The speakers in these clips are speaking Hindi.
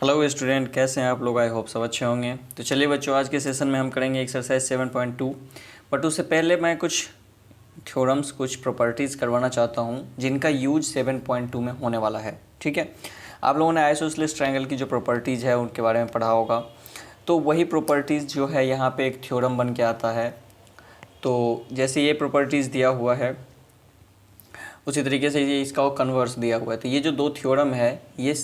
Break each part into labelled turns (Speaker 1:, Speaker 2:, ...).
Speaker 1: हेलो स्टूडेंट, कैसे हैं आप लोग। आई होप सब अच्छे होंगे। तो चलिए बच्चों, आज के सेशन में हम करेंगे एक्सरसाइज 7.2। बट उससे पहले मैं कुछ थ्योरम्स, कुछ प्रॉपर्टीज़ करवाना चाहता हूं जिनका यूज 7.2 में होने वाला है। ठीक है, आप लोगों ने आइसोसेलेस ट्रायंगल की जो प्रॉपर्टीज़ है उनके बारे में पढ़ा होगा। तो वही प्रॉपर्टीज़ जो है यहाँ पर एक थ्योरम बन के आता है। तो जैसे ये प्रॉपर्टीज़ दिया हुआ है उसी तरीके से ये इसका कन्वर्स दिया हुआ है। तो ये जो दो थ्योरम है ये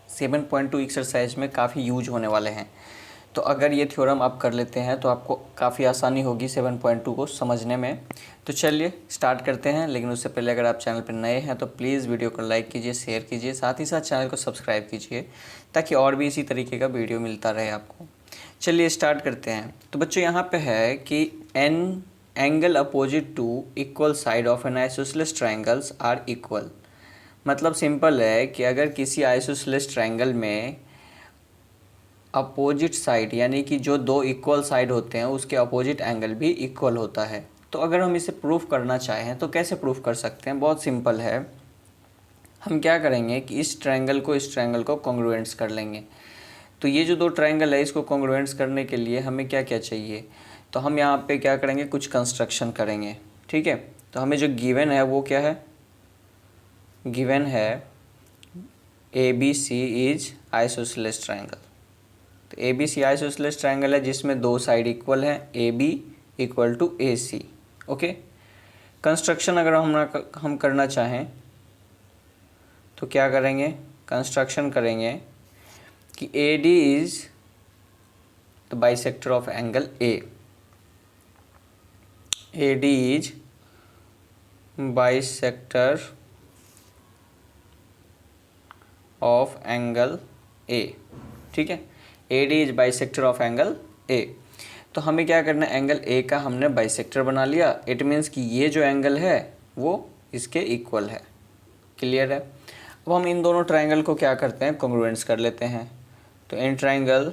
Speaker 1: 7.2 एक्सरसाइज में काफ़ी यूज होने वाले हैं। तो अगर ये थ्योरम आप कर लेते हैं तो आपको काफ़ी आसानी होगी 7.2 को समझने में। तो चलिए स्टार्ट करते हैं। लेकिन उससे पहले अगर आप चैनल पर नए हैं तो प्लीज़ वीडियो को लाइक कीजिए, शेयर कीजिए, साथ ही साथ चैनल को सब्सक्राइब कीजिए ताकि और भी इसी तरीके का वीडियो मिलता रहे आपको। चलिए स्टार्ट करते हैं। तो बच्चों यहाँ पे है कि an angle opposite to equal side of an isosceles triangles are equal. मतलब सिंपल है कि अगर किसी आइसोसेलेस ट्रायंगल में अपोजिट साइड यानी कि जो दो इक्वल साइड होते हैं उसके अपोजिट एंगल भी इक्वल होता है। तो अगर हम इसे प्रूफ करना चाहें तो कैसे प्रूफ कर सकते हैं। बहुत सिंपल है। हम क्या करेंगे कि इस ट्रायंगल को कॉन्ग्रुएंट्स कर लेंगे। तो ये जो दो ट्रायंगल है इसको कॉन्ग्रुएंट्स करने के लिए हमें क्या क्या चाहिए। तो हम यहाँ पे क्या करेंगे, कुछ कंस्ट्रक्शन करेंगे। ठीक है, तो हमें जो गिवन है वो क्या है, गिवन है ABC इज आइसोसेलेस ट्रायंगल। तो ABC आइसोसेलेस ट्रायंगल है जिसमें दो साइड इक्वल हैं, AB equal to AC। Okay, construction अगर हम करना चाहें तो क्या करेंगे, कंस्ट्रक्शन करेंगे कि AD is the bisector of angle A। AD is bisector of angle A। ठीक है, AD is bisector of angle A। तो हमें क्या करना है, एंगल A का हमने बाइसेक्टर बना लिया। इट मीन्स कि ये जो एंगल है वो इसके इक्वल है। क्लियर है। अब हम इन दोनों ट्रायंगल को क्या करते हैं, कॉन्ग्रुएंट्स कर लेते हैं। तो in triangle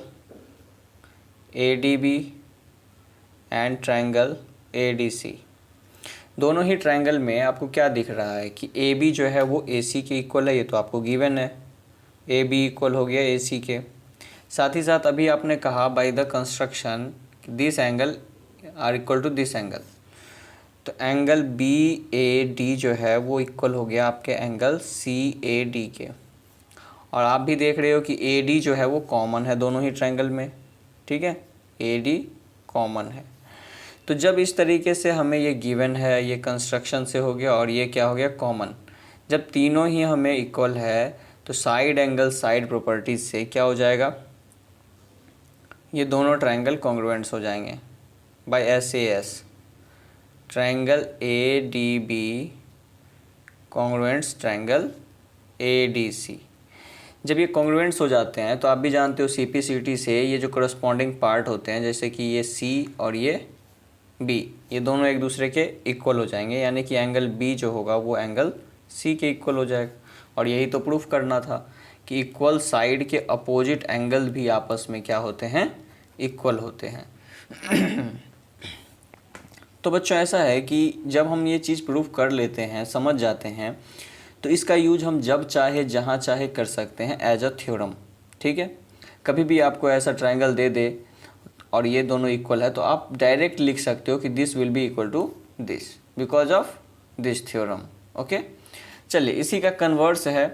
Speaker 1: ADB and triangle ADC, दोनों ही ट्रायंगल में आपको क्या दिख रहा है कि AB जो है वो AC के इक्वल है। ये तो आपको गिवन है, AB इक्वल हो गया AC के। साथ ही साथ अभी आपने कहा by the construction this angle are equal to this angle. तो एंगल BAD जो है वो इक्वल हो गया आपके एंगल CAD के। और आप भी देख रहे हो कि AD जो है वो कॉमन है दोनों ही ट्रायंगल में। ठीक है, AD कॉमन है। तो जब इस तरीके से हमें ये गिवन है, ये कंस्ट्रक्शन से हो गया और ये क्या हो गया, कॉमन। जब तीनों ही हमें इक्वल है तो साइड एंगल साइड प्रॉपर्टीज से क्या हो जाएगा, ये दोनों ट्रायंगल कॉन्ग्रुएंट्स हो जाएंगे by SAS। Triangle ADB congruents triangle ADC। जब ये कॉन्ग्रुएंट्स हो जाते हैं तो आप भी जानते हो CPCT से ये जो करस्पॉन्डिंग पार्ट होते हैं, जैसे कि ये C और ये B, ये दोनों एक दूसरे के इक्वल हो जाएंगे। यानी कि एंगल B जो होगा वो एंगल C के इक्वल हो जाएगा। और यही तो प्रूफ करना था कि इक्वल साइड के अपोजिट एंगल भी आपस में क्या होते हैं, इक्वल होते हैं। तो बच्चों ऐसा है कि जब हम ये चीज़ प्रूफ कर लेते हैं, समझ जाते हैं, तो इसका यूज हम जब चाहे जहाँ चाहे कर सकते हैं एज अ थ्योरम। ठीक है, कभी भी आपको ऐसा ट्रायंगल दे दे और ये दोनों इक्वल है तो आप डायरेक्ट लिख सकते हो कि this will be equal to this because of this theorem. Okay, चलिए इसी का कन्वर्स है।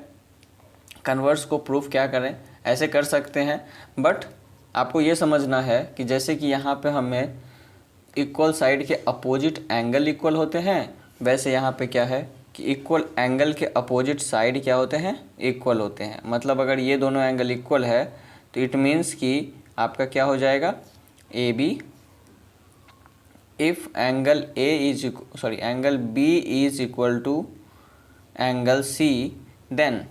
Speaker 1: कन्वर्स को प्रूफ क्या करें, ऐसे कर सकते हैं। बट आपको ये समझना है कि जैसे कि यहाँ पे हमें इक्वल साइड के अपोजिट एंगल इक्वल होते हैं, वैसे यहाँ पे क्या है कि इक्वल एंगल के अपोजिट साइड क्या होते हैं, इक्वल होते हैं। मतलब अगर ये दोनों एंगल इक्वल है तो इट मीन्स कि आपका क्या हो जाएगा, AB if angle angle B is equal to angle C, then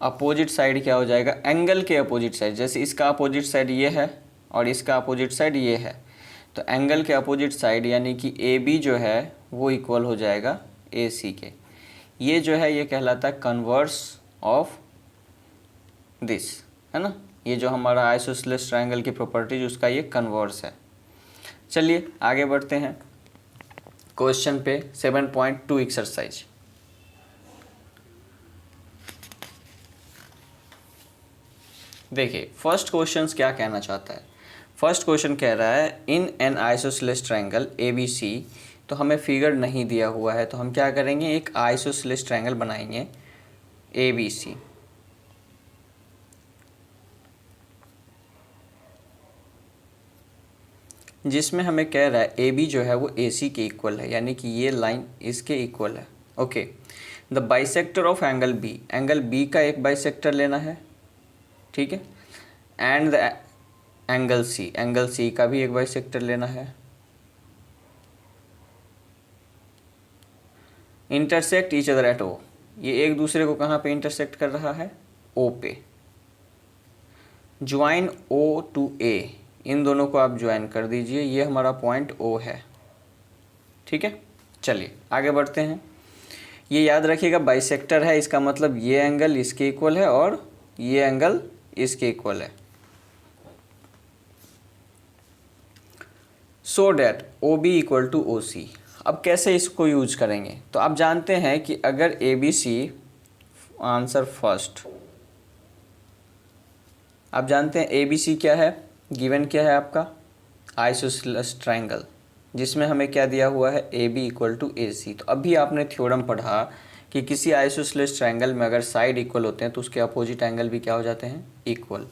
Speaker 1: opposite side क्या हो जाएगा, एंगल के अपोजिट साइड। जैसे इसका अपोजिट साइड ये है और इसका अपोजिट साइड ये है, तो एंगल के अपोजिट साइड यानी कि AB जो है वो इक्वल हो जाएगा AC के। ये जो है ये कहलाता है कन्वर्स ऑफ दिस, है ना। ये जो हमारा आइसोसेलेस ट्रायंगल की प्रॉपर्टीज उसका ये कन्वर्स है। चलिए आगे बढ़ते हैं क्वेश्चन पे 7.2 एक्सरसाइज। देखिए फर्स्ट क्वेश्चन क्या कहना चाहता है। फर्स्ट क्वेश्चन कह रहा है in an isosceles triangle A B C, तो हमें फिगर नहीं दिया हुआ है, तो हम क्या करेंगे, एक आइसोसेलेस ट्रायंगल बनाएंगे ए बी सी। जिसमें हमें कह रहा है ए बी जो है वो ए सी के इक्वल है, यानी कि ये लाइन इसके इक्वल है। Okay, the bisector of angle B, angle B का एक बाइसेक्टर लेना है, ठीक है, and the angle C, angle C का भी एक बाइसेक्टर लेना है। Intersect each other at O, ये एक दूसरे को कहाँ पे इंटरसेक्ट कर रहा है, ओ पे। ज्वाइन ओ टू ए, इन दोनों को आप ज्वाइन कर दीजिए, ये हमारा पॉइंट ओ है, ठीक है। चलिए आगे बढ़ते हैं। ये याद रखिएगा बाइसेक्टर है, इसका मतलब ये एंगल इसके इक्वल है और ये एंगल इसके इक्वल है। So that O B equal to O C. अब कैसे इसको यूज करेंगे, तो आप जानते हैं कि अगर A B C, answer first, आप जानते हैं ए बी सी क्या है, गिवन क्या है आपका, आइसोसेलेस ट्रायंगल, जिसमें हमें क्या दिया हुआ है, ए बी इक्वल टू ए सी। तो अभी आपने थ्योरम पढ़ा कि किसी आइसोसेलेस ट्रायंगल में अगर साइड इक्वल होते हैं तो उसके अपोजिट एंगल भी क्या हो जाते हैं, इक्वल।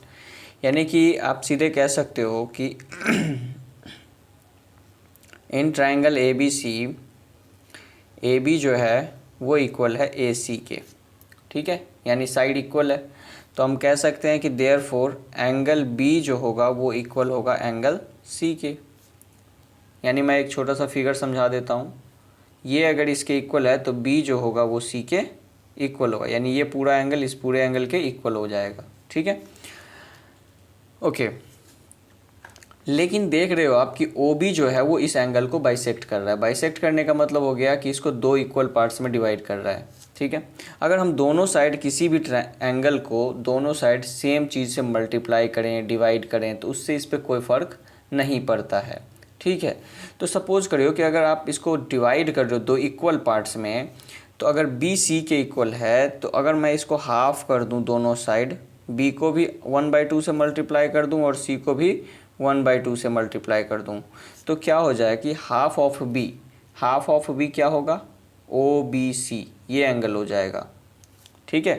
Speaker 1: यानी कि आप सीधे कह सकते हो कि in triangle A B C, A B जो है वो इक्वल है ए सी के, ठीक है, यानी साइड इक्वल है। तो हम कह सकते हैं कि देयरफॉर एंगल बी जो होगा वो इक्वल होगा एंगल सी के। यानी मैं एक छोटा सा फिगर समझा देता हूँ, ये अगर इसके इक्वल है तो बी जो होगा वो सी के इक्वल होगा, यानी ये पूरा एंगल इस पूरे एंगल के इक्वल हो जाएगा, ठीक है। ओके, लेकिन देख रहे हो आप कि ओ बी जो है वो इस एंगल को बाइसेक्ट कर रहा है। बाइसेक्ट करने का मतलब हो गया कि इसको दो इक्वल पार्ट्स में डिवाइड कर रहा है, ठीक है। अगर हम दोनों साइड किसी भी एंगल को दोनों साइड सेम चीज़ से मल्टीप्लाई करें, डिवाइड करें, तो उससे इस पर कोई फ़र्क नहीं पड़ता है, ठीक है। तो सपोज़ करियो कि अगर आप इसको डिवाइड कर रहे हो दो इक्वल पार्ट्स में, तो अगर बी सी के इक्वल है, तो अगर मैं इसको हाफ कर दूं दोनों साइड, बी को भी 1/2 से मल्टीप्लाई कर दूं और सी को भी 1/2 से मल्टीप्लाई कर दूं, तो क्या हो जाए कि हाफ ऑफ बी क्या होगा, ओ बी सी, ये एंगल हो जाएगा, ठीक है।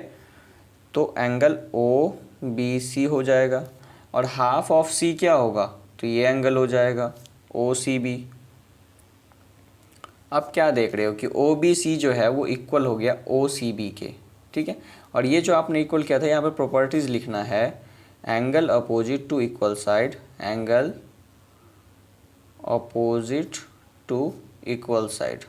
Speaker 1: तो एंगल ओ बी सी हो जाएगा, और हाफ ऑफ सी क्या होगा, तो ये एंगल हो जाएगा ओ सी बी। अब क्या देख रहे हो कि ओ बी सी जो है वो इक्वल हो गया ओ सी बी के, ठीक है। और ये जो आपने इक्वल किया था, यहाँ पर प्रॉपर्टीज़ लिखना है, angle opposite to equal side, angle opposite to equal side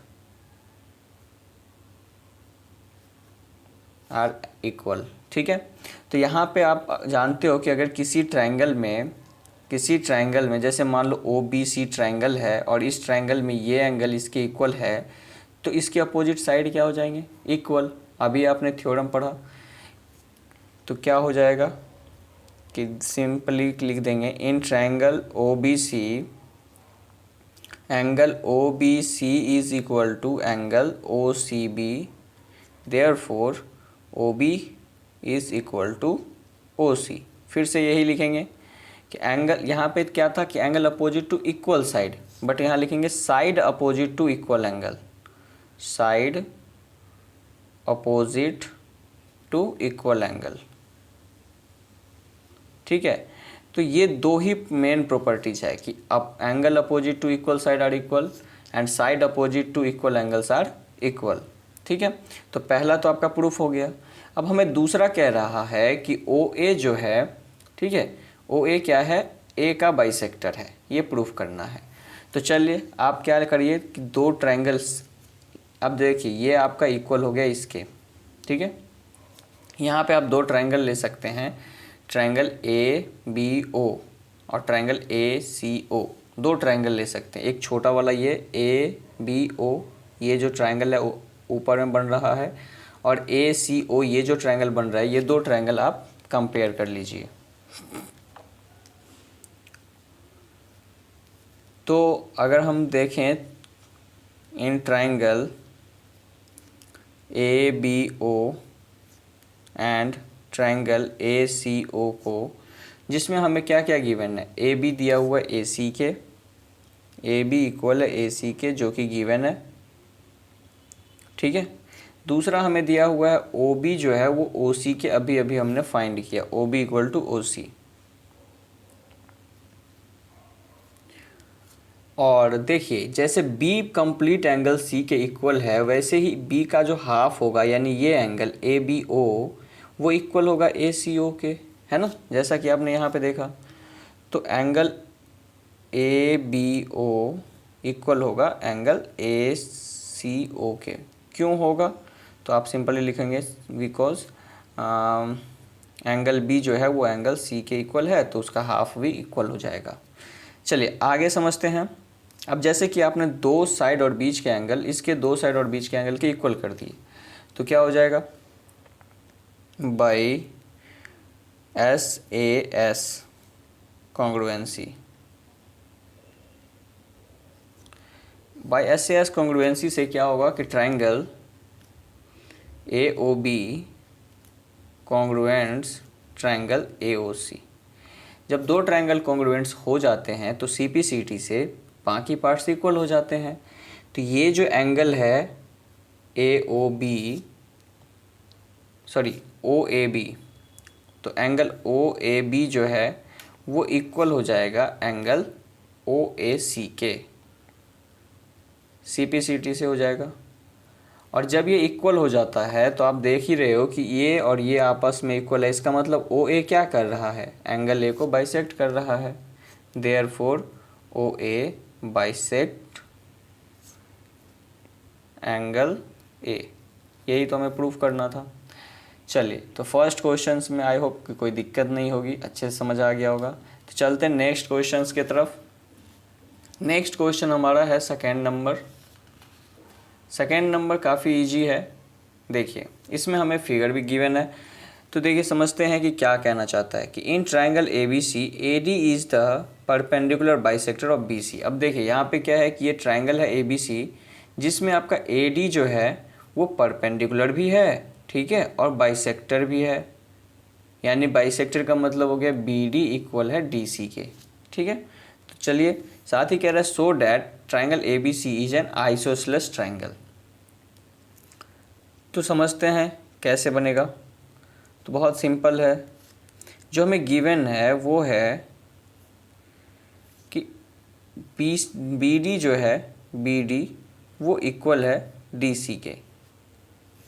Speaker 1: are equal, ठीक है। तो यहाँ पे आप जानते हो कि अगर किसी ट्रायंगल में जैसे मान लो ओ बी सी ट्रायंगल है और इस ट्रायंगल में ये एंगल इसके इक्वल है, तो इसके अपोजिट साइड क्या हो जाएंगे, इक्वल। अभी आपने थ्योरम पढ़ा, तो क्या हो जाएगा कि सिंपली लिख देंगे in triangle O B C, angle O B C is equal to angle O C B, therefore O B is equal to O C. फिर से यही लिखेंगे कि एंगल, यहाँ पे क्या था कि angle opposite to equal side, but यहाँ लिखेंगे side opposite to equal angle, side opposite to equal angle, ठीक है। तो ये दो ही मेन प्रॉपर्टीज है कि अब angle opposite to equal side are equal and side opposite to equal angles are equal, ठीक है। तो पहला तो आपका प्रूफ हो गया। अब हमें दूसरा कह रहा है कि ओ ए जो है, ठीक है, ओ ए क्या है, ए का बाइसेक्टर है, ये प्रूफ करना है। तो चलिए आप क्या करिए कि दो ट्रायंगल्स, अब देखिए ये आपका इक्वल हो गया इसके, ठीक है। यहाँ पे आप दो ट्रायंगल ले सकते हैं, ट्रायंगल ए बी ओ और ट्रायंगल ए सी ओ, दो ट्रायंगल ले सकते हैं। एक छोटा वाला ये ए बी ओ, ये जो ट्रायंगल है ऊपर में बन रहा है, और ए सी ओ ये जो ट्रायंगल बन रहा है, ये दो ट्रायंगल आप कंपेयर कर लीजिए। तो अगर हम देखें in triangle A B O and triangle A C O को, जिसमें हमें क्या क्या गिवन है, ए बी दिया हुआ है ए सी के, ए बी इक्वल है ए सी के जो कि गिवन है, ठीक है। दूसरा हमें दिया हुआ है ओ बी जो है वो ओ सी के, अभी अभी हमने फाइंड किया, O B equal to O C. और देखिए जैसे B कंप्लीट एंगल C के इक्वल है, वैसे ही B का जो हाफ होगा यानी ये एंगल ABO वो इक्वल होगा ACO के, है ना, जैसा कि आपने यहाँ पे देखा। तो एंगल ABO इक्वल होगा एंगल ACO के। क्यों होगा, तो आप सिंपली लिखेंगे बिकॉज एंगल B जो है वो एंगल C के इक्वल है, तो उसका हाफ भी इक्वल हो जाएगा। चलिए आगे समझते हैं। अब जैसे कि आपने दो साइड और बीच के एंगल इसके दो साइड और बीच के एंगल के इक्वल कर दिए, तो क्या हो जाएगा, by SAS congruency, by SAS congruency से क्या होगा कि triangle AOB congruents triangle AOC। जब दो ट्रायंगल कॉन्ग्रुएंट्स हो जाते हैं तो CPCT से बाकी पार्ट्स इक्वल हो जाते हैं। तो ये जो एंगल है OAB, तो एंगल OAB जो है वो इक्वल हो जाएगा एंगल OAC के, CPCT से हो जाएगा। और जब ये इक्वल हो जाता है तो आप देख ही रहे हो कि ये और ये आपस में इक्वल है, इसका मतलब OA क्या कर रहा है, एंगल A को बाइसेक्ट कर रहा है, therefore OA bisect angle A। यही तो हमें प्रूफ करना था। चलिए तो फर्स्ट क्वेश्चंस में आई होप कि कोई दिक्कत नहीं होगी, अच्छे से समझ आ गया होगा। तो चलते हैं नेक्स्ट क्वेश्चंस की तरफ। नेक्स्ट क्वेश्चन हमारा है सेकेंड नंबर। सेकेंड नंबर काफ़ी इजी है। देखिए इसमें हमें फिगर भी गिवन है, तो देखिए समझते हैं कि क्या कहना चाहता है कि in triangle ABC AD is the perpendicular bisector of BC। अब देखिए यहाँ पे क्या है कि ये ट्रायंगल है ABC जिसमें आपका AD जो है वो परपेंडिकुलर भी है, ठीक है, और बाइसेक्टर भी है, यानी बाइसेक्टर का मतलब हो गया BD इक्वल है DC के, ठीक है। तो चलिए साथ ही कह रहा है so that triangle ABC is an isosceles triangle. तो समझते हैं कैसे बनेगा। तो बहुत सिंपल है, जो हमें गिवन है वो है कि BD जो है BD वो इक्वल है DC के,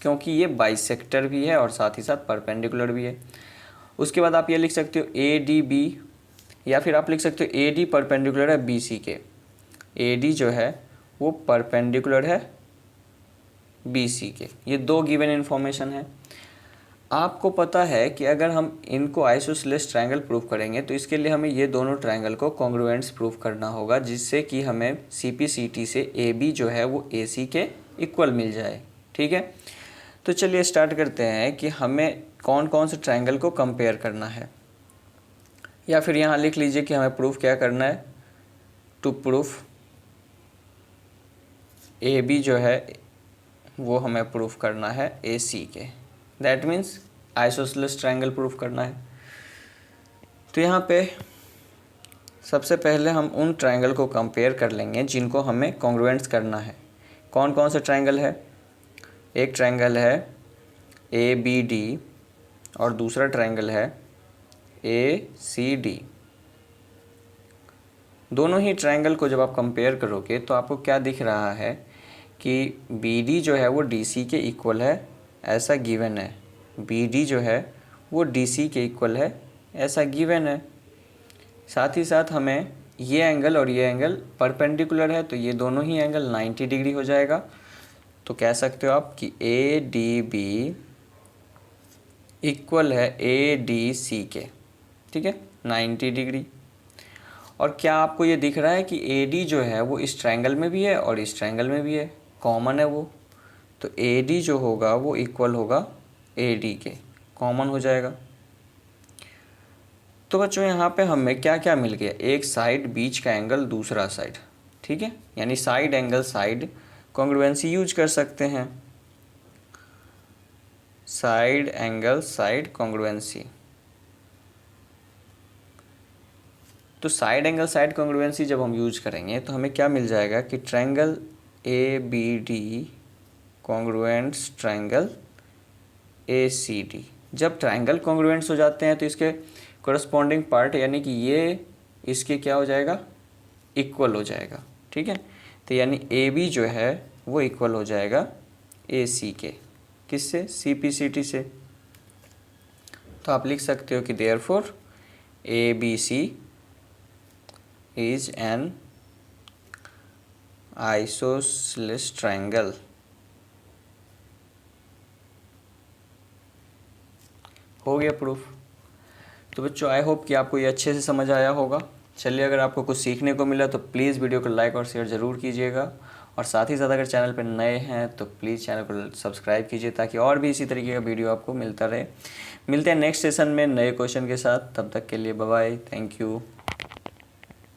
Speaker 1: क्योंकि ये बाइसेक्टर भी है और साथ ही साथ परपेंडिकुलर भी है। उसके बाद आप ये लिख सकते हो ADB, या फिर आप लिख सकते हो AD परपेंडिकुलर है BC के, AD जो है वो परपेंडिकुलर है BC के। ये दो गिवन इन्फॉर्मेशन है। आपको पता है कि अगर हम इनको आइसोसेलेस ट्रायंगल प्रूफ करेंगे तो इसके लिए हमें ये दोनों ट्रायंगल को कॉन्ग्रुएंट्स प्रूफ करना होगा, जिससे कि हमें CPCT से AB जो है वो AC के इक्वल मिल जाए, ठीक है। तो चलिए स्टार्ट करते हैं कि हमें कौन कौन से ट्रायंगल को कंपेयर करना है, या फिर यहाँ लिख लीजिए कि हमें प्रूफ क्या करना है। टू प्रूफ AB जो है वो हमें प्रूफ करना है AC के, that means isosceles triangle proof करना है। तो यहाँ पे सबसे पहले हम उन ट्रायंगल को कंपेयर कर लेंगे जिनको हमें कॉन्ग्रुएंट्स करना है। कौन कौन से ट्रायंगल है, एक ट्रायंगल है ABD और दूसरा ट्रायंगल है ACD। दोनों ही ट्रायंगल को जब आप कंपेयर करोगे तो आपको क्या दिख रहा है कि BD जो है वो DC के इक्वल है, ऐसा गिवन है। BD जो है वो DC के इक्वल है, ऐसा गिवन है। साथ ही साथ हमें ये एंगल और ये एंगल परपेंडिकुलर है, तो ये दोनों ही एंगल 90 डिग्री हो जाएगा। तो कह सकते हो आप कि ADB इक्वल है ADC के, ठीक है, 90 डिग्री। और क्या आपको ये दिख रहा है कि AD जो है वो इस ट्रायंगल में भी है और इस ट्रायंगल में भी है, कॉमन है वो। तो AD जो होगा वो इक्वल होगा AD के, कॉमन हो जाएगा। तो बच्चों यहाँ पे हमें क्या क्या मिल गया, एक साइड, बीच का एंगल, दूसरा साइड, ठीक है, यानी side angle side congruency use कर सकते हैं। Side angle side congruency. तो साइड एंगल साइड कॉन्ग्रुएंसी जब हम यूज करेंगे तो हमें क्या मिल जाएगा कि triangle A B D congruents triangle A C D. जब ट्रायंगल कॉन्ग्रुएंट्स हो जाते हैं तो इसके कोरस्पॉन्डिंग पार्ट यानी कि ये इसके क्या हो जाएगा, इक्वल हो जाएगा। ठीक है, तो यानी ए बी जो है वो इक्वल हो जाएगा ए सी के। किससे? सी पी सी टी से। तो आप लिख सकते हो कि therefore A B C is an isosceles triangle. हो गया प्रूफ। तो बच्चों आई होप कि आपको ये अच्छे से समझ आया होगा। चलिए, अगर आपको कुछ सीखने को मिला तो प्लीज़ वीडियो को लाइक और शेयर ज़रूर कीजिएगा, और साथ ही साथ अगर चैनल पर नए हैं तो प्लीज़ चैनल को सब्सक्राइब कीजिए ताकि और भी इसी तरीके का वीडियो आपको मिलता रहे। मिलते हैं नेक्स्ट सेशन में नए क्वेश्चन के साथ। तब तक के लिए बाय बाय, थैंक यू।